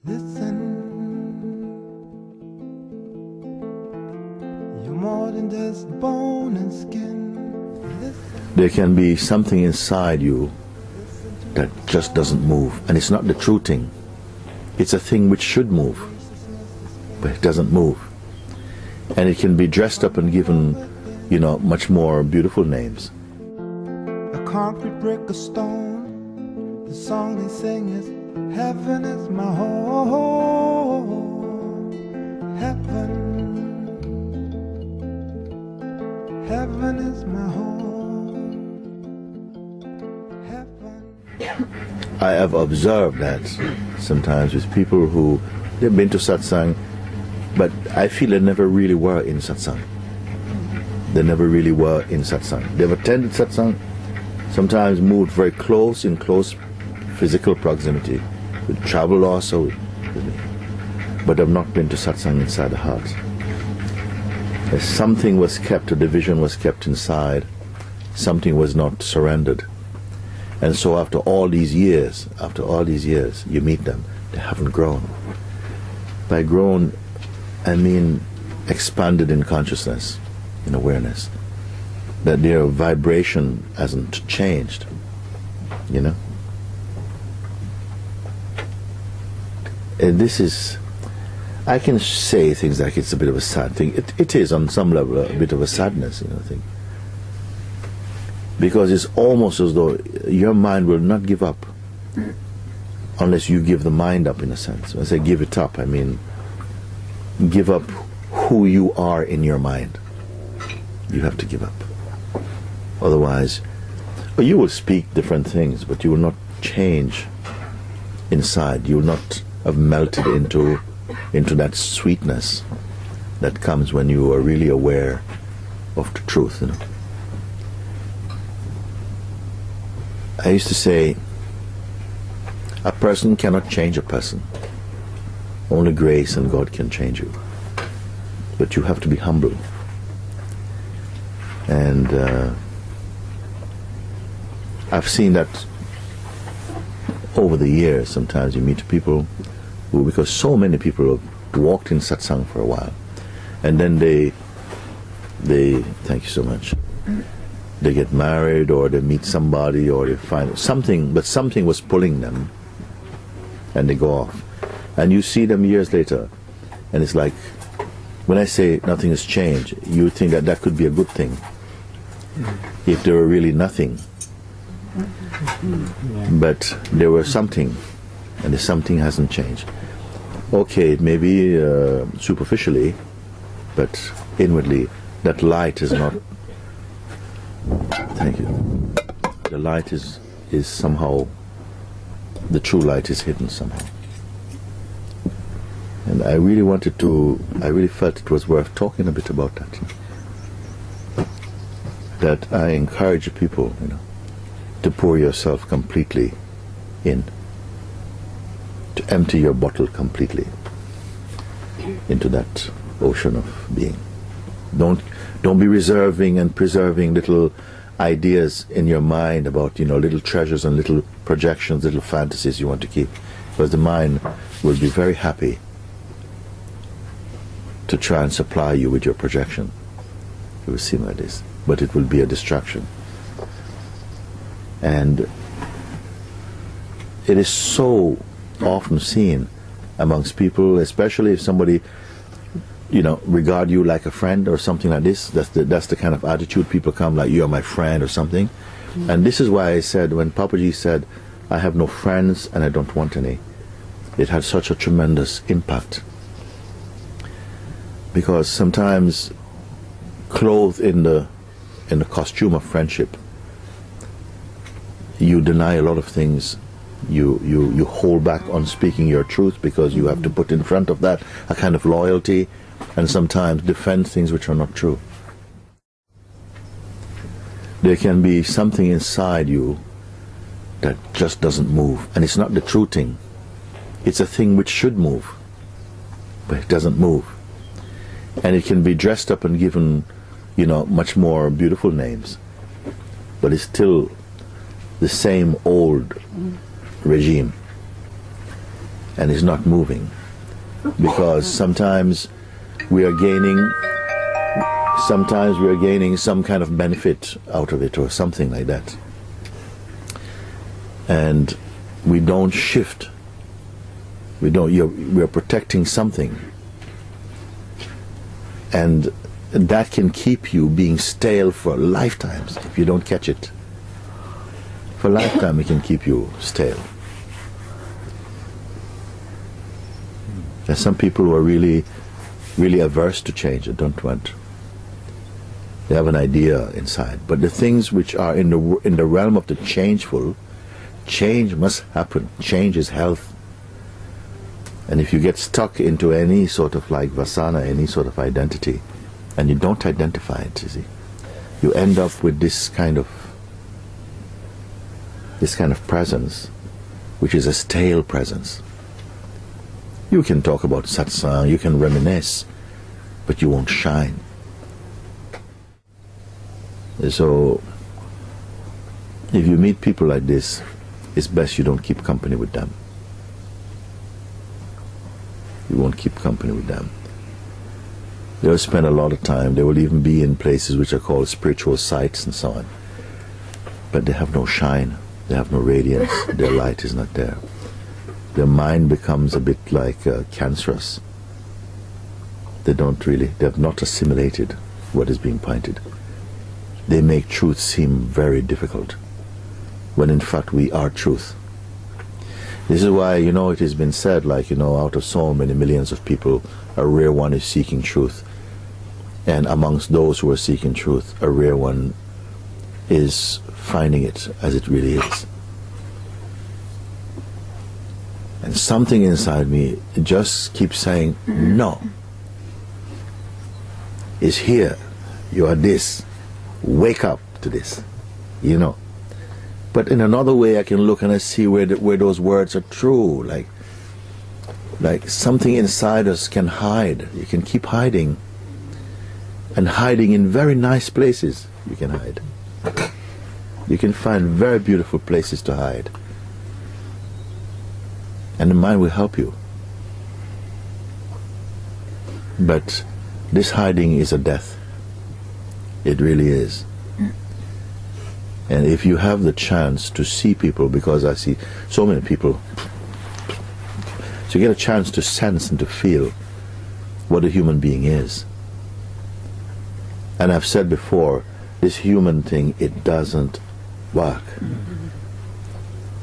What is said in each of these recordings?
Listen, you're more than just bone and skin. Listen. There can be something inside you that just doesn't move, and it's not the true thing. It's a thing which should move, but it doesn't move. And it can be dressed up and given, much more beautiful names. A concrete brick, a stone. The song they sing is, heaven is my home. Heaven. Heaven is my home. Heaven. I have observed that sometimes with people who, they've been to satsang, but I feel they never really were in satsang. They never really were in satsang. They've attended satsang, sometimes moved very close, in close physical proximity, with travel also with me, but have not been to satsang inside the heart. As something was kept, a division was kept inside, something was not surrendered. And so after all these years, you meet them, they haven't grown. By grown, I mean expanded in consciousness, in awareness, that their vibration hasn't changed, And this is, I can say things like it's a bit of a sad thing. It is on some level a bit of a sadness, I think. Because it's almost as though your mind will not give up unless you give the mind up, in a sense. When I say give it up, I mean give up who you are in your mind. You have to give up. Otherwise, you will speak different things, but you will not change inside. You will not have melted into that sweetness that comes when you are really aware of the truth. I used to say, a person cannot change a person. Only grace and God can change you. But you have to be humble. And I've seen that over the years. Sometimes you meet people who, because so many people have walked in satsang for a while, and then they thank you so much, they get married, or they meet somebody, or they find something, but something was pulling them, and they go off. And you see them years later, and it's like, when I say nothing has changed, you think that that could be a good thing, if there were really nothing. But there was something, and the something hasn't changed. Okay, it may be superficially, but inwardly, that light is not. Thank you. The light is somehow, the true light is hidden somehow. And I really felt it was worth talking a bit about that. That I encourage people, to pour yourself completely in, to empty your bottle completely into that ocean of being. Don't be reserving and preserving little ideas in your mind about, little treasures and little projections, little fantasies you want to keep, because the mind will be very happy to try and supply you with your projection. It will seem like this, but it will be a distraction. And it is so often seen amongst people, especially if somebody, regard you like a friend or something like this. That's the kind of attitude people come, like, you're my friend or something. Mm-hmm. And this is why I said, when Papaji said, I have no friends and I don't want any, it had such a tremendous impact. Because sometimes, clothed in the costume of friendship, you deny a lot of things. You hold back on speaking your truth because you have to put in front of that a kind of loyalty, and sometimes defend things which are not true. There can be something inside you that just doesn't move, and it's not the true thing. It's a thing which should move, but it doesn't move. And it can be dressed up and given, much more beautiful names, but it's still the same old regime. and is not moving, because sometimes we are gaining some kind of benefit out of it or something like that, and we don't shift. We are protecting something, and that can keep you being stale for lifetimes if you don't catch it. For a lifetime it can keep you stale. There's some people who are really, really averse to change and don't want. They have an idea inside, but the things which are in the realm of the changeful, change must happen. Change is health. And if you get stuck into any sort of like vasana, any sort of identity, and you don't identify it, you see, you end up with this kind of presence, which is a stale presence. You can talk about satsang, you can reminisce, but you won't shine. So, if you meet people like this, it's best you don't keep company with them. You won't keep company with them. They'll spend a lot of time. They will even be in places which are called spiritual sites and so on. But they have no shine. They have no radiance. Their light is not there. Their mind becomes a bit like cancerous. They have not assimilated what is being pointed. They make truth seem very difficult, when in fact we are truth. This is why, it has been said, out of so many millions of people, a rare one is seeking truth. And amongst those who are seeking truth, a rare one is finding it as it really is. And something inside me just keeps saying, no. It's here. You are this. Wake up to this. But in another way, I can look and I see where those words are true. Like something inside us can hide. You can keep hiding. And hiding in very nice places, you can hide. You can find very beautiful places to hide. And the mind will help you. But this hiding is a death. It really is. And if you have the chance to see people, because I see so many people, so you get a chance to sense and to feel what a human being is. And I've said before, this human thing, it doesn't work.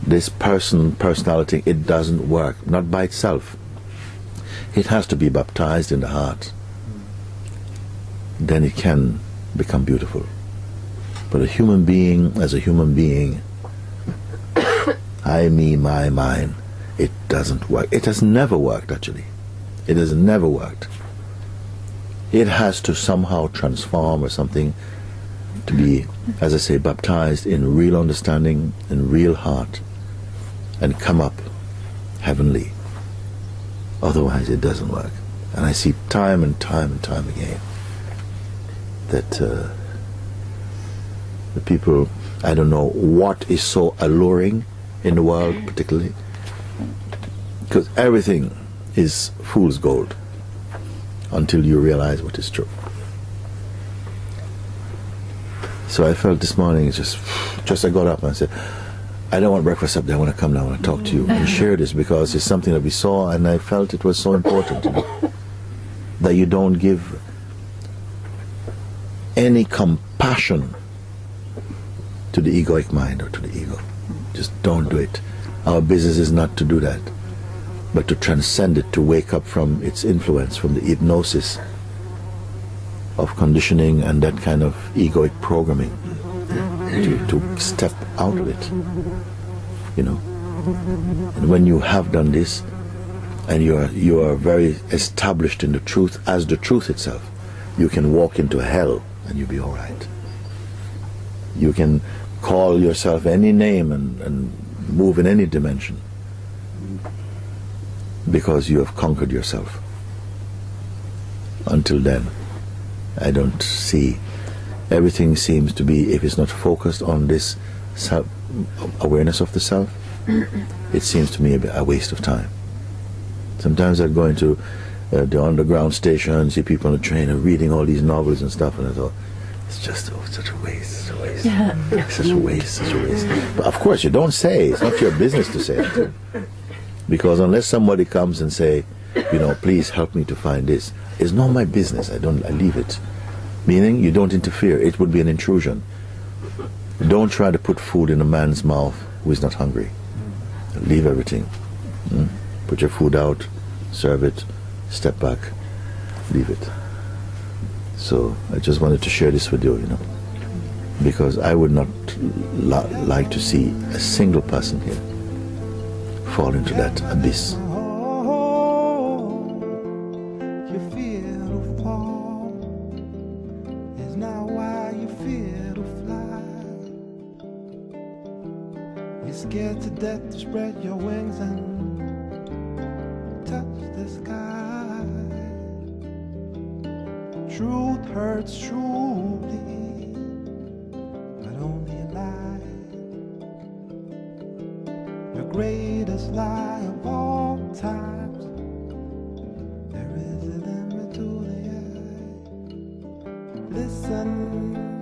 This personality, it doesn't work, not by itself. It has to be baptized in the heart. Then it can become beautiful. But a human being, as a human being, I, me, my, mine, it doesn't work. It has never worked, actually. It has never worked. It has to somehow transform or something to be, as I say, baptized in real understanding, in real heart, and come up heavenly. Otherwise, it doesn't work. And I see time and time and time again that the people, I don't know what is so alluring in the world particularly, because everything is fool's gold until you realize what is true. So I felt this morning, just I got up and I said, I don't want breakfast up there, I want to come down, I want to talk to you and share this, because it's something that we saw and I felt it was so important that you don't give any compassion to the egoic mind or to the ego. Just don't do it. Our business is not to do that, but to transcend it, to wake up from its influence, from the hypnosis of conditioning and that kind of egoic programming, to step out of it, And when you have done this, and you are very established in the truth as the truth itself, you can walk into hell and you'll be all right. You can call yourself any name and move in any dimension, because you have conquered yourself. Until then, I don't see. Everything seems to be, if it's not focused on this awareness of the self, it seems to me a waste of time. Sometimes I'd go into the underground station and see people on the train and reading all these novels and stuff, and I thought, it's just such a waste, such a waste, such a waste, such a waste. But of course, you don't say. It's not your business to say it, because unless somebody comes and say, please help me to find this, it's not my business. I leave it. Meaning, you don't interfere. It would be an intrusion. Don't try to put food in a man's mouth who is not hungry. Leave everything. Put your food out, serve it, step back, leave it. So I just wanted to share this with you, because I would not like to see a single person here fall into that abyss. You fear to fall is not why you fear to fly. You're scared to death to spread your wings and touch the sky. Truth hurts truly, but only a lie. The greatest lie of all times. There is a limit to the eye. Listen.